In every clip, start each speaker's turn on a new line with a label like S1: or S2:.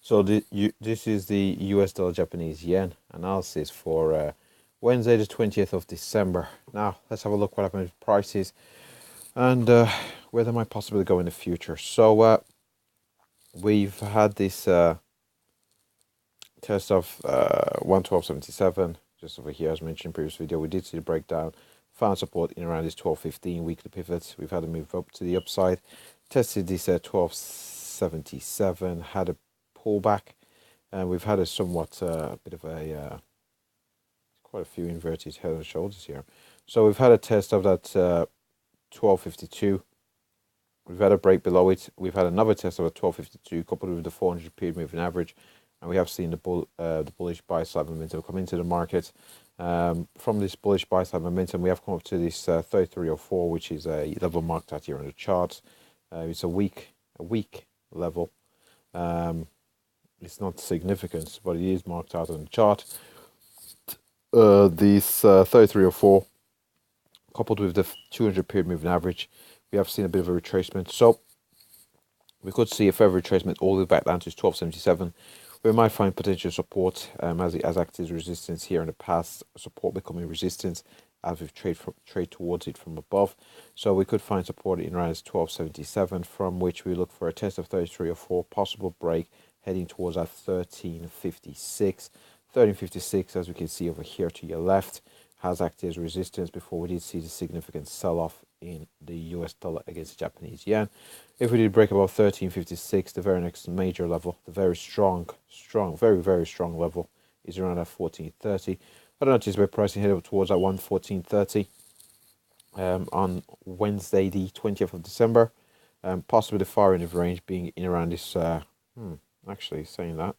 S1: So this is the US dollar Japanese yen analysis for Wednesday the 20th of December. Now let's have a look what happened with prices and where they might possibly go in the future. So we've had this test of 112.77 just over here as mentioned in the previous video. We did see the breakdown, found support in around this 12.15 weekly pivot. We've had a move up to the upside, tested this 12.77, had a pullback, and we've had a somewhat bit of a quite a few inverted head and shoulders here. So we've had a test of that 12.52. We've had a break below it. We've had another test of a 12.52 coupled with the 400 period moving average, and we have seen the bullish buy side momentum come into the market. From this bullish buy side momentum, we have come up to this 3304, which is a level marked out here on the chart. It's a weak level. It's not significant, but it is marked out on the chart. This 3304 coupled with the 200 period moving average, we have seen a bit of a retracement. So we could see a further retracement all the way back down to 12.77. We might find potential support as it has acted as resistance here in the past, support becoming resistance as we've trade towards it from above. So we could find support in around 12.77, from which we look for a test of 3304, possible break heading towards our 13.56. 13.56, as we can see over here to your left, has acted as resistance before we did see the significant sell-off in the US dollar against the Japanese yen. If we did break above 13.56, the very next major level, the very strong, very strong level, is around at 14.30. I don't anticipate pricing headed up towards that 114.30 on Wednesday, the 20th of December. Possibly the far end of range being in around this. Actually, saying that,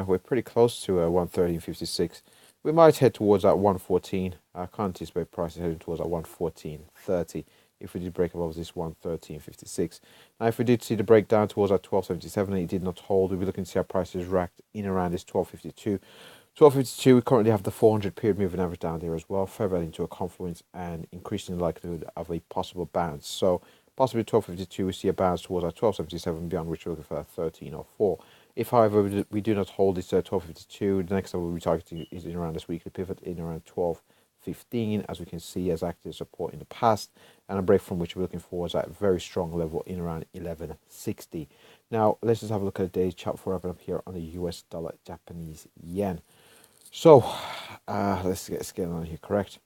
S1: we're pretty close to 113.56. We might head towards that 114. I can't anticipate prices heading towards that 114.30 if we did break above this 113.56. Now, if we did see the breakdown towards that 12.77 and it did not hold, we'll be looking to see our prices racked in around this 12.52. 12.52, we currently have the 400 period moving average down there as well, further into a confluence and increasing the likelihood of a possible bounce. So possibly 12.52, we see a bounce towards our 12.77, beyond which we're looking for that 13.04. If, however, we do not hold this 12.52, the next level we'll be targeting is in around this weekly pivot in around 12.15, as we can see as active support in the past, and a break from which we're looking for is at a very strong level in around 11.60. Now, let's just have a look at the daily chart before wrapping up here on the US dollar Japanese yen. So, let's get on here correct.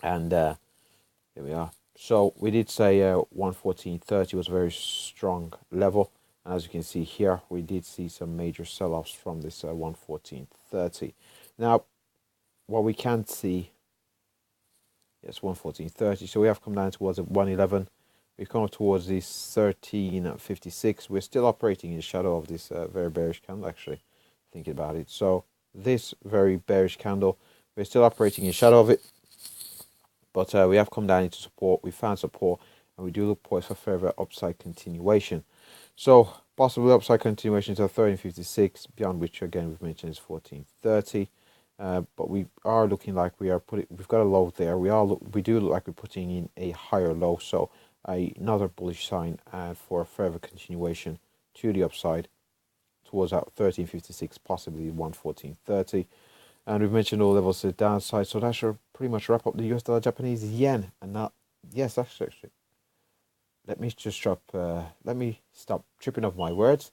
S1: And here we are. So, we did say 114.30 was a very strong level. And as you can see here, we did see some major sell-offs from this 114.30. Now, what we can see, yes, 114.30. So we have come down towards 111. We've come up towards this 13.56. We're still operating in the shadow of this very bearish candle, actually, thinking about it. So this very bearish candle, we're still operating in shadow of it. But we have come down into support. We found support, and we do look poised for further upside continuation. So possibly upside continuation to 13.56, beyond which again we've mentioned is 14.30. But we are looking like we are we've got a low there. We do look like we're putting in a higher low. So another bullish sign and for a further continuation to the upside towards that 13.56, possibly 114.30. And we've mentioned all levels to the downside. So that should pretty much wrap up the US dollar Japanese yen. And that, yes, actually. Let me just let me stop tripping over my words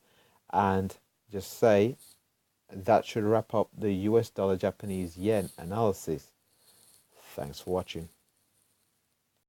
S1: and just say that should wrap up the US dollar Japanese yen analysis. Thanks for watching.